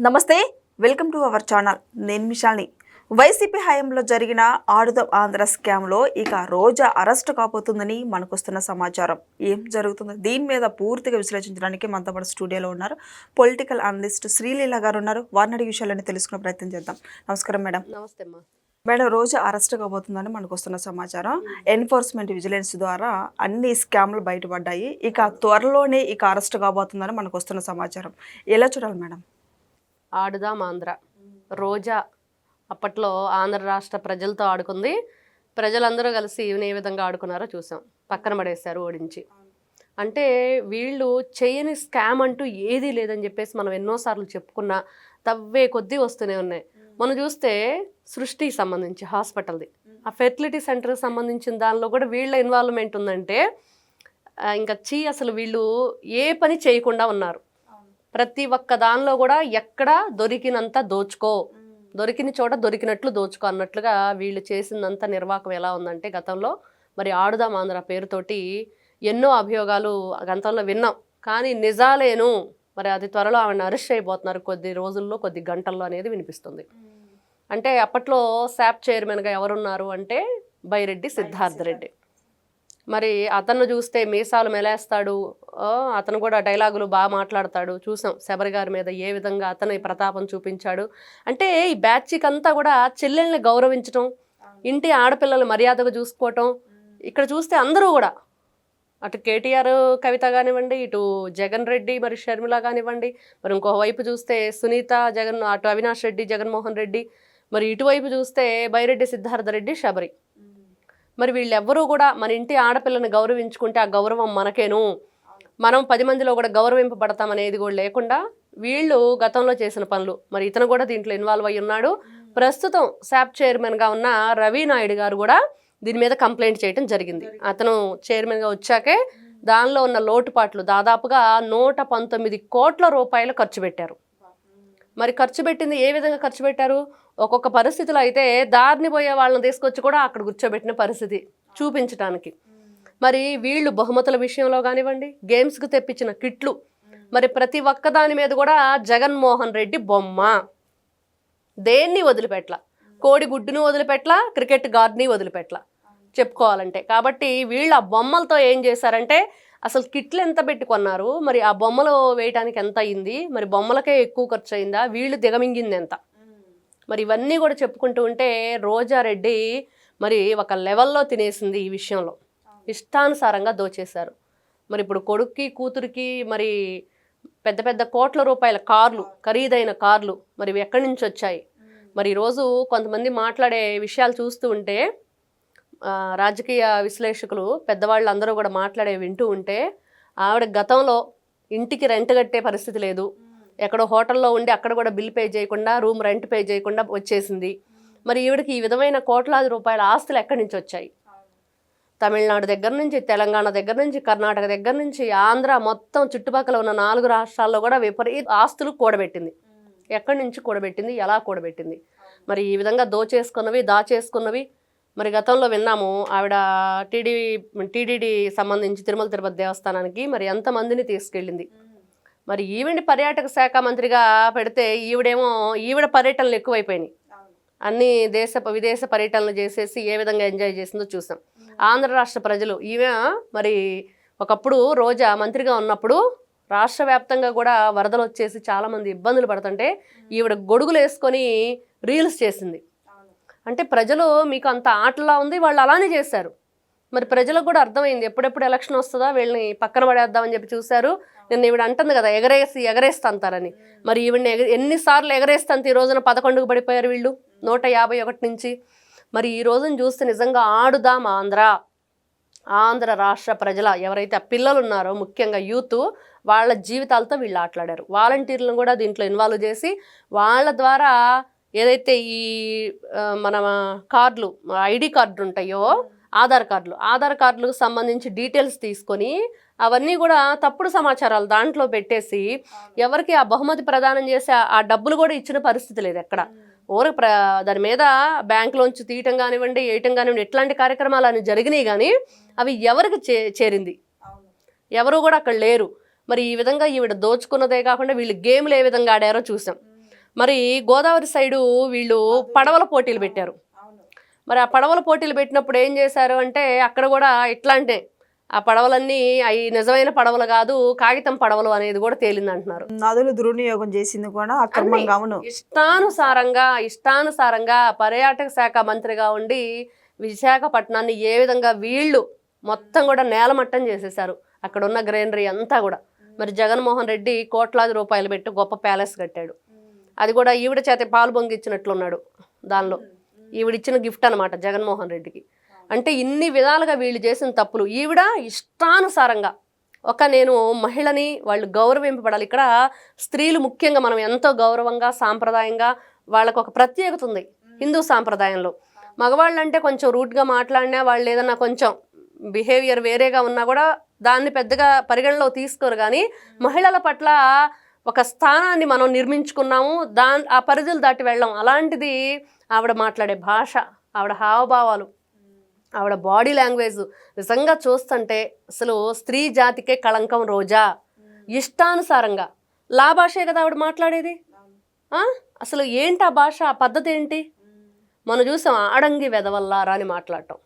నమస్తే, welcome to our channel. నేను మిషాల్ని. YCP హయాంలో జరిగిన ఆడుదాం ఆంధ్ర స్కామ్లో ఇక రోజా అరెస్టు కాబోతుందని మనకొస్తున్న సమాచారం. ఏం జరుగుతుంది దీని మీద పూర్తిగా విశ్లేషించడానికి మనతో పాటు స్టూడియోలో ఉన్నారు పొలిటికల్ అనలిస్ట్ శ్రీలీల గారు ఉన్నారు. వారిని అడిగే విషయాలని తెలుసుకునే ప్రయత్నం చేద్దాం. నమస్కారం మేడం. నమస్తే అమ్మా. మేడం, రోజా అరెస్ట్ కాబోతుందని మనకు వస్తున్న సమాచారం. ఎన్ఫోర్స్మెంట్ విజిలెన్స్ ద్వారా అన్ని స్కామ్లు బయటపడ్డాయి. ఇక త్వరలోనే ఇక అరెస్ట్ కాబోతుందని మనకు వస్తున్న సమాచారం. ఎలా చూడాలి మేడం? ఆడుదాం ఆంధ్ర. రోజా అప్పట్లో ఆంధ్ర రాష్ట్ర ప్రజలతో ఆడుకుంది. ప్రజలందరూ కలిసి ఈవెన్ ఏ విధంగా ఆడుకున్నారో చూసాం. పక్కన పడేశారు ఓడించి. అంటే వీళ్ళు చేయని స్కామ్ అంటూ ఏదీ లేదని చెప్పేసి మనం ఎన్నోసార్లు చెప్పుకున్నా తవ్వే కొద్దీ వస్తూనే ఉన్నాయి. మనం చూస్తే సృష్టికి సంబంధించి హాస్పిటల్ది, ఆ ఫెర్టిలిటీ సెంటర్కి సంబంధించిన దానిలో కూడా వీళ్ళ ఇన్వాల్వ్మెంట్ ఉందంటే ఇంకా అసలు వీళ్ళు ఏ పని చేయకుండా ఉన్నారు. ప్రతి ఒక్క దానిలో కూడా ఎక్కడ దొరికినంత దోచుకో, దొరికిన చోట దొరికినట్లు దోచుకో అన్నట్లుగా వీళ్ళు చేసిందంత నిర్వాహకం ఎలా ఉందంటే గతంలో మరి ఆడుదాం ఆంధ్ర పేరుతోటి ఎన్నో అభియోగాలు గతంలో విన్నాం. కానీ నిజాలేను మరి అది త్వరలో ఆమెను అరెస్ట్ అయిపోతున్నారు కొద్ది రోజుల్లో, కొద్ది గంటల్లో అనేది వినిపిస్తుంది. అంటే అప్పట్లో శాప్ చైర్మన్గా ఎవరున్నారు అంటే బైరెడ్డి సిద్ధార్థ రెడ్డి. మరి అతను చూస్తే మీసాలు మెలేస్తాడు, అతను కూడా డైలాగులు బాగా మాట్లాడతాడు. చూసాం శబరి గారి మీద ఏ విధంగా అతను ప్రతాపం చూపించాడు. అంటే ఈ బ్యాచ్కి అంతా కూడా చెల్లెల్ని గౌరవించటం, ఇంటి ఆడపిల్లలు మర్యాదగా చూసుకోవటం. ఇక్కడ చూస్తే అందరూ కూడా అటు కేటీఆర్ కవిత కానివ్వండి, ఇటు జగన్ రెడ్డి మరి షర్మిల కానివ్వండి, మరి ఇంకో వైపు చూస్తే సునీత జగన్, అటు అవినాష్ రెడ్డి జగన్మోహన్ రెడ్డి, మరి ఇటువైపు చూస్తే బైరెడ్డి సిద్ధార్థ రెడ్డి శబరి. మరి వీళ్ళెవ్వరూ కూడా మన ఇంటి ఆడపిల్లని గౌరవించుకుంటే ఆ గౌరవం మనకేను, మనం 10 మందిలో కూడా గౌరవింపబడతాం అనేది కూడా లేకుండా వీళ్ళు గతంలో చేసిన పనులు. మరి ఇతను కూడా దీంట్లో ఇన్వాల్వ్ అయ్యి ఉన్నాడు. ప్రస్తుతం శాప్ చైర్మన్గా ఉన్న రవి నాయుడు గారు కూడా దీని మీద కంప్లైంట్ చేయడం జరిగింది. అతను చైర్మన్గా వచ్చాకే దానిలో ఉన్న లోటుపాట్లు దాదాపుగా 119 కోట్ల రూపాయలు ఖర్చు పెట్టారు. మరి ఖర్చు పెట్టింది ఏ విధంగా ఖర్చు పెట్టారు? ఒక్కొక్క పరిస్థితిలో అయితే దారిని పోయే వాళ్ళని తీసుకొచ్చి కూడా అక్కడ కూర్చోబెట్టిన పరిస్థితి చూపించడానికి. మరి వీళ్ళు బహుమతుల విషయంలో కానివ్వండి, గేమ్స్కి తెప్పించిన కిట్లు, మరి ప్రతి ఒక్క దాని మీద కూడా జగన్మోహన్ రెడ్డి బొమ్మ. దేన్ని వదిలిపెట్ల, కోడి గుడ్డును వదిలిపెట్ల, క్రికెట్ గార్డ్ని వదిలిపెట్ల చెప్పుకోవాలంటే. కాబట్టి వీళ్ళు ఆ బొమ్మలతో ఏం చేశారంటే అసలు కిట్లు ఎంత పెట్టుకున్నారు, మరి ఆ బొమ్మలు వేయటానికి ఎంత అయింది, మరి బొమ్మలకే ఎక్కువ ఖర్చు అయిందా, వీళ్ళు దిగమింగింది ఎంత, మరి ఇవన్నీ కూడా చెప్పుకుంటూ ఉంటే రోజారెడ్డి మరి ఒక లెవెల్లో తినేసింది. ఈ విషయంలో ఇష్టానుసారంగా దోచేశారు. మరి ఇప్పుడు కొడుక్కి కూతురికి మరి పెద్ద పెద్ద కోట్ల రూపాయల కార్లు, ఖరీదైన కార్లు మరి ఎక్కడి నుంచి వచ్చాయి? మరి ఈరోజు కొంతమంది మాట్లాడే విషయాలు చూస్తూ ఉంటే రాజకీయ విశ్లేషకులు పెద్దవాళ్ళు అందరూ కూడా మాట్లాడే వింటూ ఉంటే ఆవిడ గతంలో ఇంటికి రెంట్ కట్టే పరిస్థితి లేదు, ఎక్కడో హోటల్లో ఉండి అక్కడ కూడా బిల్ పే చేయకుండా, రూమ్ రెంట్ పే చేయకుండా వచ్చేసింది. మరి ఈవిడకి ఈ విధమైన కోట్లాది రూపాయల ఆస్తులు ఎక్కడి నుంచి వచ్చాయి? తమిళనాడు దగ్గర నుంచి, తెలంగాణ దగ్గర నుంచి, కర్ణాటక దగ్గర నుంచి, ఆంధ్ర మొత్తం చుట్టుపక్కల ఉన్న 4 రాష్ట్రాల్లో కూడా విపరీత ఆస్తులు కూడబెట్టింది. ఎక్కడి నుంచి కూడబెట్టింది, ఎలా కూడబెట్టింది? మరి ఈ విధంగా దోచేసుకున్నవి, దాచేసుకున్నవి మరి గతంలో విన్నాము. ఆవిడ టీడీడీ సంబంధించి తిరుమల తిరుపతి దేవస్థానానికి మరి ఎంతమందిని తీసుకెళ్ళింది. మరి ఈవిడ పర్యాటక శాఖ మంత్రిగా పెడితే ఈవిడ పర్యటనలు ఎక్కువైపోయినాయి. అన్ని విదేశ పర్యటనలు చేసేసి ఏ విధంగా ఎంజాయ్ చేసిందో చూసాం. ఆంధ్ర రాష్ట్ర ప్రజలు ఈమె మరి ఒకప్పుడు రోజా మంత్రిగా ఉన్నప్పుడు రాష్ట్ర వ్యాప్తంగా కూడా వరదలు వచ్చేసి చాలామంది ఇబ్బందులు పడుతుంటే ఈవిడ గొడుగులు వేసుకొని రీల్స్ చేసింది. అంటే ప్రజలు మీకు అంత ఆటలా ఉంది, వాళ్ళు అలానే చేశారు. మరి ప్రజలకు కూడా అర్థమైంది ఎప్పుడెప్పుడు ఎలక్షన్ వస్తుందా వీళ్ళని పక్కన పడేద్దామని చెప్పి చూశారు. నిన్న ఈవిడ అంటుంది కదా ఎగరేస్తంటారని. మరి ఈవిడని ఎన్నిసార్లు ఎగరేస్తంత ఈ రోజున 11కు పడిపోయారు వీళ్ళు 151 నుంచి. మరి ఈ రోజున చూస్తే నిజంగా ఆడుదాం ఆంధ్ర రాష్ట్ర ప్రజల ఎవరైతే ఆ పిల్లలు ఉన్నారో ముఖ్యంగా యూత్, వాళ్ళ జీవితాలతో వీళ్ళు ఆటలాడారు. వాలంటీర్లను కూడా దీంట్లో ఇన్వాల్వ్ చేసి వాళ్ళ ద్వారా ఏదైతే ఈ మన కార్డులు, ఐడి కార్డులు ఉంటాయో, ఆధార్ కార్డులకు సంబంధించి డీటెయిల్స్ తీసుకొని అవన్నీ కూడా తప్పుడు సమాచారాలు దాంట్లో పెట్టేసి ఎవరికి ఆ బహుమతి ప్రదానం చేసి ఆ డబ్బులు కూడా ఇచ్చిన పరిస్థితి లేదు ఎక్కడ. దాని మీద బ్యాంకులోంచి తీయటం కానివ్వండి, వేయటం కానివ్వండి, ఎట్లాంటి కార్యక్రమాలు అని జరిగినాయి. కానీ అవి ఎవరికి చేరింది? ఎవరు కూడా అక్కడ లేరు. మరి ఈ విధంగా ఈవిడ దోచుకున్నదే కాకుండా వీళ్ళు గేమ్లు ఏ విధంగా ఆడారో చూసాం. మరి గోదావరి సైడు వీళ్ళు పడవల పోటీలు పెట్టారు. మరి ఆ పడవల పోటీలు పెట్టినప్పుడు ఏం చేశారు అంటే అక్కడ కూడా ఇట్లాంటి ఆ పడవలన్నీ అవి నిజమైన పడవలు కాదు, కాగితం పడవలు అనేది కూడా తేలింది అంటున్నారు. నదులు దుర్వినియోగం చేసింది కూడా అక్రమంగా. అవును, ఇష్టానుసారంగా పర్యాటక శాఖ మంత్రిగా ఉండి విశాఖపట్నాన్ని ఏ విధంగా వీళ్ళు మొత్తం కూడా నేలమట్టం చేసేసారు. అక్కడ ఉన్న గ్రీనరీ అంతా కూడా. మరి జగన్మోహన్ రెడ్డి కోట్లాది రూపాయలు పెట్టి గొప్ప ప్యాలెస్ కట్టాడు. అది కూడా ఈవిడ చేత పాలు పొంగిచ్చినట్లున్నాడు. దానిలో ఈవిడిచ్చిన గిఫ్ట్ అనమాట జగన్మోహన్ రెడ్డికి. అంటే ఇన్ని విధాలుగా వీళ్ళు చేసిన తప్పులు. ఈవిడ ఇష్టానుసారంగా నేను మహిళని వాళ్ళు గౌరవింపబడాలి. ఇక్కడ స్త్రీలు ముఖ్యంగా మనం ఎంతో గౌరవంగా సాంప్రదాయంగా వాళ్ళకు ఒక ప్రత్యేకత ఉంది హిందూ సాంప్రదాయంలో. మగవాళ్ళు అంటే కొంచెం రూట్గా మాట్లాడినా, వాళ్ళు ఏదన్నా కొంచెం బిహేవియర్ వేరేగా ఉన్నా కూడా దాన్ని పెద్దగా పరిగణలో తీసుకోరు. కానీ మహిళల పట్ల ఒక స్థానాన్ని మనం నిర్మించుకున్నాము, ఆ పరిధులు దాటి వెళ్ళాం. అలాంటిది ఆవిడ మాట్లాడే భాష, ఆవిడ హావభావాలు, ఆవిడ బాడీ లాంగ్వేజ్ నిజంగా చూస్తుంటే అసలు స్త్రీ జాతికే కళంకం. రోజా ఇష్టానుసారంగా భాషే కదా ఆవిడ మాట్లాడేది. అసలు ఏంటి ఆ భాష, ఆ పద్ధతి ఏంటి? మనం చూసాం ఆడంగి వెదవల్లారా అని మాట్లాడటం.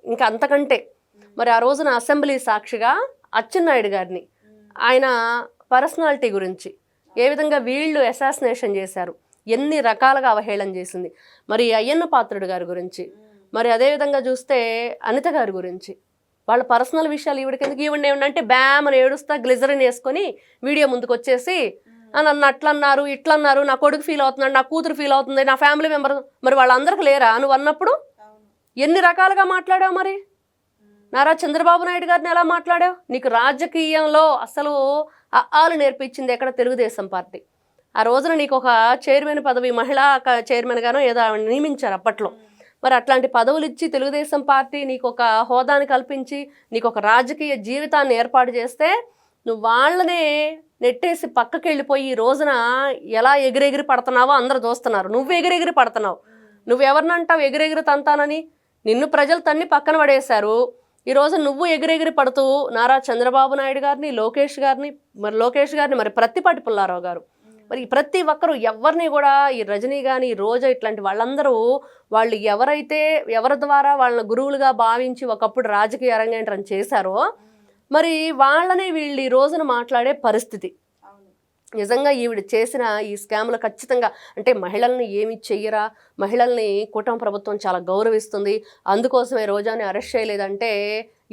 ఇంకా అంతకంటే మరి ఆ రోజున అసెంబ్లీ సాక్షిగా అచ్చెన్నాయుడు గారిని, ఆయన పర్సనాలిటీ గురించి ఏ విధంగా వీళ్ళు అసాసినేషన్ చేశారు, ఎన్ని రకాలుగా అవహేళన చేసింది. మరి అయ్యన్న పాత్రుడు గారి గురించి, మరి అదేవిధంగా చూస్తే అనిత గారి గురించి, వాళ్ళ పర్సనల్ విషయాలు ఈవిడకెందుకు? ఈవిడ ఏమంటే బ్యామని ఏడుస్తా గ్లిజరిన్ వేసుకొని వీడియో ముందుకు వచ్చేసి నన్ను అట్లన్నారు ఇట్లన్నారు, నా కొడుకు ఫీల్ అవుతున్నాడు, నా కూతురు ఫీల్ అవుతుంది, నా ఫ్యామిలీ మెంబర్. మరి వాళ్ళందరికీ లేరా నువ్వు అన్నప్పుడు? ఎన్ని రకాలుగా మాట్లాడావు? మరి నారా చంద్రబాబు నాయుడు గారిని ఎలా మాట్లాడావు? నీకు రాజకీయంలో అసలు ఆలు నేర్పించింది ఎక్కడ? తెలుగుదేశం పార్టీ. ఆ రోజున నీకు ఒక చైర్మన్ పదవి, మహిళా చైర్మన్ గానో ఏదో నియమించారు అప్పట్లో. మరి అట్లాంటి పదవులు ఇచ్చి తెలుగుదేశం పార్టీ నీకు ఒక హోదాని కల్పించి నీకు ఒక రాజకీయ జీవితాన్ని ఏర్పాటు చేస్తే నువ్వు వాళ్ళనే నెట్టేసి పక్కకి వెళ్ళిపోయి ఈ రోజున ఎలా ఎగిరెగిరి పడుతున్నావో అందరూ చూస్తున్నారు. నువ్వు ఎగిరెగిరి పడుతున్నావు. నువ్వు ఎవరినంటావు ఎగిరెగిరి తంతానని? నిన్ను ప్రజలు తన్ని పక్కన పడేశారు. ఈరోజు నువ్వు ఎగిరెగిరి పడుతూ నారా చంద్రబాబు నాయుడు గారిని, లోకేష్ గారిని మరి ప్రత్తిపాటి పుల్లారావు గారు, మరి ప్రతి ఒక్కరు ఎవరిని కూడా, ఈ రజనీ కానీ రోజా ఇట్లాంటి వాళ్ళందరూ వాళ్ళు ఎవరి ద్వారా వాళ్ళని గురువులుగా భావించి ఒకప్పుడు రాజకీయ అరంగేట్రం చేశారో మరి వాళ్ళనే వీళ్ళు ఈ రోజున మాట్లాడే పరిస్థితి. నిజంగా ఈవిడ చేసిన ఈ స్కామ్లు ఖచ్చితంగా అంటే మహిళల్ని ఏమి చెయ్యరా, మహిళల్ని కూటమి ప్రభుత్వం చాలా గౌరవిస్తుంది, అందుకోసమే రోజాని అరెస్ట్ చేయలేదంటే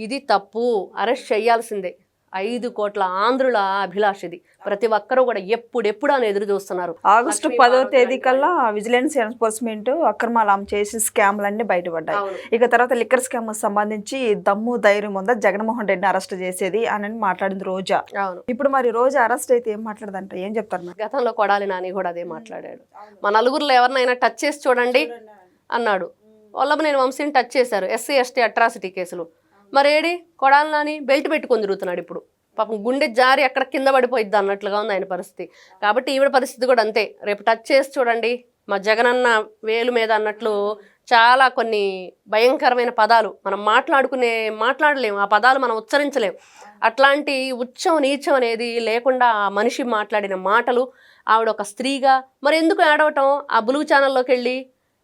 ఇది తప్పు. అరెస్ట్ చేయాల్సిందే. 5 కోట్ల ఆంధ్రుల అభిలాష ఇది. ప్రతి ఒక్కరూ కూడా ఎప్పుడెప్పుడు అని ఎదురు చూస్తున్నారు. ఆగస్టు 10వ తేదీ కల్లా విజిలెన్స్ ఎన్ఫోర్స్మెంట్ అక్రమాలు ఆమె చేసి స్కామ్లన్నీ బయటపడ్డాయి. ఇక తర్వాత లిక్కర్ స్కామ్ సంబంధించి దమ్ము ధైర్యం ఉందా జగన్మోహన్ రెడ్డిని అరెస్ట్ చేసేది అని మాట్లాడింది రోజా. ఇప్పుడు మరి రోజా అరెస్ట్ అయితే ఏం మాట్లాడదంట, ఏం చెప్తారు? గతంలో కొడాలి నాని కూడా అదే మాట్లాడాడు. మా నలుగురిలో ఎవరినైనా టచ్ చేసి చూడండి అన్నాడు. వల్లభనేని వంశీని టచ్ చేశారు, ఎస్సీ ఎస్టీ అట్రాసిటీ కేసులు. మరేడి కొడాలి నాని బెల్ట్ పెట్టుకొని తిరుగుతున్నాడు. ఇప్పుడు పాపం గుండె జారి ఎక్కడ కింద పడిపోయిద్ది అన్నట్లుగా ఉంది ఆయన పరిస్థితి. కాబట్టి ఈవిడ పరిస్థితి కూడా అంతే. రేపు టచ్ చేసి చూడండి మా జగనన్న వేలు మీద అన్నట్లు చాలా కొన్ని భయంకరమైన పదాలు మనం మాట్లాడలేము. ఆ పదాలు మనం ఉచ్చరించలేము. అట్లాంటి ఉచ్చం నీచం అనేది లేకుండా ఆ మనిషి మాట్లాడిన మాటలు, ఆవిడ ఒక స్త్రీగా మరి ఎందుకు ఏడవటం? ఆ బ్లూ ఛానల్లోకి వెళ్ళి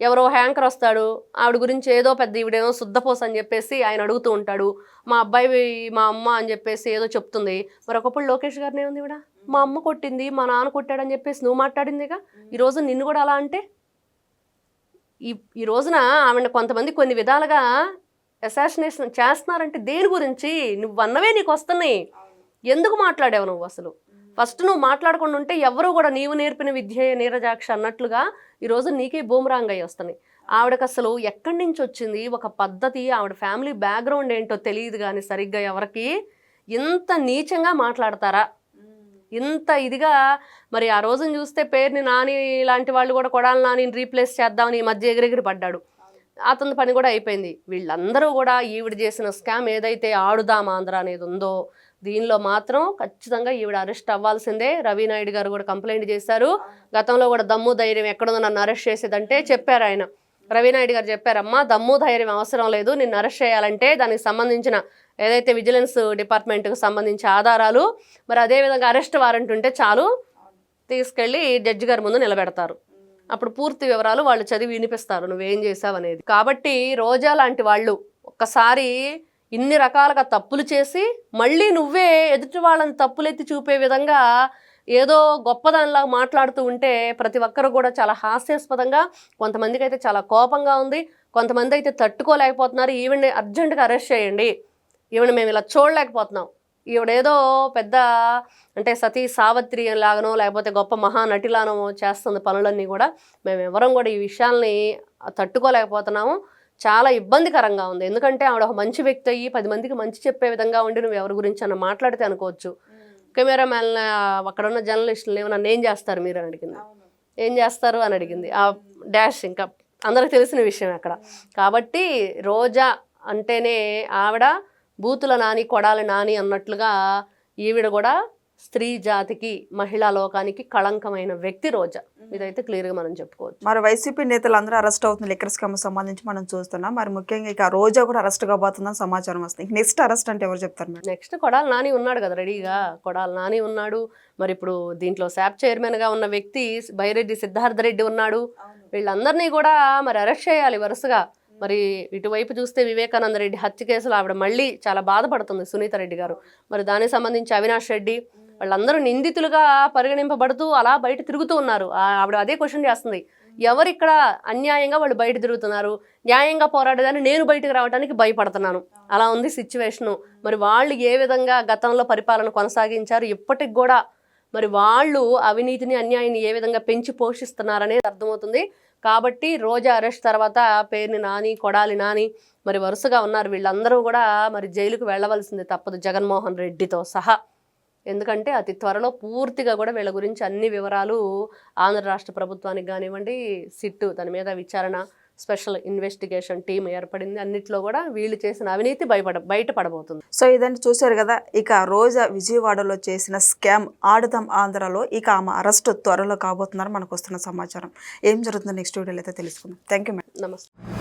ఎవరో హ్యాంకర్ వస్తాడు, ఆవిడ గురించి ఏదో పెద్ద ఈవిడేమో శుద్ధపోస అని చెప్పేసి ఆయన అడుగుతూ ఉంటాడు. మా అబ్బాయి మా అమ్మ అని చెప్పేసి ఏదో చెప్తుంది. మరి ఒకప్పుడు లోకేష్ గారిని ఏముంది ఈవిడ మా అమ్మ కొట్టింది, మా నాన్న కొట్టాడని చెప్పేసి నువ్వు మాట్లాడిందిగా. ఈరోజు నిన్ను కూడా అలా అంటే ఈ రోజున ఆవిడ కొంతమంది కొన్ని విధాలుగా అసాసినేషన్ చేస్తున్నారంటే దేని గురించి? నువ్వు అన్నవే నీకు వస్తున్నాయి, ఎందుకు మాట్లాడావు నువ్వు? అసలు ఫస్ట్ నువ్వు మాట్లాడకుండా ఉంటే ఎవరు కూడా నీవు నేర్పిన విద్య నీరజాక్ష అన్నట్లుగా ఈరోజు నీకే బూమరాంగ్ అయ్యి వస్తున్నాయి. ఆవిడకి అసలు ఎక్కడి నుంచి వచ్చింది ఒక పద్ధతి, ఆవిడ ఫ్యామిలీ బ్యాక్గ్రౌండ్ ఏంటో తెలియదు. కానీ సరిగ్గా ఎవరికి ఇంత నీచంగా మాట్లాడతారా, ఇంత ఇదిగా? మరి ఆ రోజున చూస్తే పేరుని నాని లాంటి వాళ్ళు కూడా కొడాలి నానిని రీప్లేస్ చేద్దామని ఈ మధ్య ఎగిరెగిరి పడ్డాడు. అతని పని కూడా అయిపోయింది. వీళ్ళందరూ కూడా ఈవిడ చేసిన స్కామ్ ఏదైతే ఆడుదాం ఆంధ్ర అనేది ఉందో దీనిలో మాత్రం ఖచ్చితంగా ఈవిడ అరెస్ట్ అవ్వాల్సిందే. రవి నాయుడు గారు కూడా కంప్లైంట్ చేశారు. గతంలో కూడా దమ్ము ధైర్యం ఎక్కడుందో నన్ను అరెస్ట్ చేసేదంటే చెప్పారు ఆయన. రవి నాయుడు గారు చెప్పారమ్మా దమ్ము ధైర్యం అవసరం లేదు, నిన్ను అరెస్ట్ చేయాలంటే దానికి సంబంధించిన ఏదైతే విజిలెన్స్ డిపార్ట్మెంట్కి సంబంధించి ఆధారాలు, మరి అదేవిధంగా అరెస్ట్ వారెంట్ ఉంటే చాలు, తీసుకెళ్ళి జడ్జి గారి ముందు నిలబెడతారు. అప్పుడు పూర్తి వివరాలు వాళ్ళు చదివి వినిపిస్తారు నువ్వేం చేసావు అనేది. కాబట్టి రోజా లాంటి వాళ్ళు ఒక్కసారి ఇన్ని రకాలుగా తప్పులు చేసి మళ్ళీ నువ్వే ఎదుటి వాళ్ళని తప్పులెత్తి చూపే విధంగా ఏదో గొప్పదానిలా మాట్లాడుతూ ఉంటే ప్రతి ఒక్కరు కూడా చాలా హాస్యాస్పదంగా, కొంతమందికి అయితే చాలా కోపంగా ఉంది, కొంతమంది అయితే తట్టుకోలేకపోతున్నారు. ఈవిడ్ని అర్జెంటుగా అరెస్ట్ చేయండి, ఈవిడ మేము ఇలా చూడలేకపోతున్నాం, ఈవిడేదో పెద్ద అంటే సతీ సావిత్రి లాగానో లేకపోతే గొప్ప మహానటిలానో చేస్తుంది పనులన్నీ కూడా, మేము ఎవరం కూడా ఈ విషయాల్ని తట్టుకోలేకపోతున్నాము, చాలా ఇబ్బందికరంగా ఉంది. ఎందుకంటే ఆవిడ ఒక మంచి వ్యక్తి అయ్యి 10 మందికి మంచి చెప్పే విధంగా ఉండి నువ్వు ఎవరి గురించి అన్న మాట్లాడితే అనుకోవచ్చు. కెమెరామ్యాన్ అక్కడ ఉన్న జర్నలిస్టులు ఏమన్నా ఏం చేస్తారు మీరు అని అడిగింది. ఏం చేస్తారు అని అడిగింది. ఆ డాష్ ఇంకా అందరికి తెలిసిన విషయం అక్కడ. కాబట్టి రోజా అంటేనే ఆవిడ బూతుల నాని కొడాలి నాని అన్నట్లుగా ఈవిడ కూడా స్త్రీ జాతికి మహిళా లోకానికి కళంకమైన వ్యక్తి రోజా. ఇదైతే క్లియర్గా మనం చెప్పుకోవచ్చు. మరి వైసీపీ నేతలు అందరూ అరెస్ట్ అవుతుంది లిక్కర్ స్కామ్ సంబంధించి మనం చూస్తున్నాం. మరి ముఖ్యంగా ఇక రోజా కూడా అరెస్ట్ కాబోతుందని సమాచారం వస్తుంది. నెక్స్ట్ అరెస్ట్ అంటే ఎవరు చెప్తారు మేడం? నెక్స్ట్ కొడాలి నాని ఉన్నాడు కదా రెడీగా. కొడాలి నాని ఉన్నాడు. మరి ఇప్పుడు దీంట్లో శాప్ చైర్మన్గా ఉన్న వ్యక్తి బైరెడ్డి సిద్ధార్థ రెడ్డి ఉన్నాడు. వీళ్ళందరినీ కూడా మరి అరెస్ట్ చేయాలి వరుసగా. మరి ఇటువైపు చూస్తే వివేకానంద రెడ్డి హత్య కేసులో ఆవిడ మళ్ళీ చాలా బాధపడుతుంది సునీత రెడ్డి గారు. మరి దానికి సంబంధించి అవినాష్ రెడ్డి వాళ్ళందరూ నిందితులుగా పరిగణింపబడుతూ అలా బయట తిరుగుతూ ఉన్నారు. ఆవిడ అదే క్వశ్చన్ చేస్తుంది, ఎవరు ఇక్కడ అన్యాయంగా వాళ్ళు బయట తిరుగుతున్నారు, న్యాయంగా పోరాడేదాన్ని నేను బయటకు రావడానికి భయపడుతున్నాను, అలా ఉంది సిచ్యువేషను. మరి వాళ్ళు ఏ విధంగా గతంలో పరిపాలన కొనసాగించారు, ఇప్పటికి కూడా మరి వాళ్ళు అవినీతిని అన్యాయాన్ని ఏ విధంగా పెంచి పోషిస్తున్నారనేది అర్థమవుతుంది. కాబట్టి రోజా అరెస్ట్ తర్వాత పేరుని నాని కొడాలి నాని మరి వరుసగా ఉన్నారు. వీళ్ళందరూ కూడా మరి జైలుకు వెళ్ళవలసింది తప్పదు జగన్మోహన్ రెడ్డితో సహా. ఎందుకంటే అతి త్వరలో పూర్తిగా కూడా వీళ్ళ గురించి అన్ని వివరాలు ఆంధ్ర రాష్ట్ర ప్రభుత్వానికి కానివ్వండి, సిట్టు దాని మీద విచారణ స్పెషల్ ఇన్వెస్టిగేషన్ టీం ఏర్పడింది. అన్నిట్లో కూడా వీళ్ళు చేసిన అవినీతి బయటపడబోతుంది. సో ఇదంతా చూశారు కదా. ఇక రోజా విజయవాడలో చేసిన స్కామ్ ఆడుదాం ఆంధ్రలో ఇక ఆమె అరెస్ట్ త్వరలో కాబోతున్నారు మనకు వస్తున్న సమాచారం. ఏం జరుగుతుందో నెక్స్ట్ వీడియోలో అయితే తెలుసుకుందాం. Thank you madam. నమస్తే.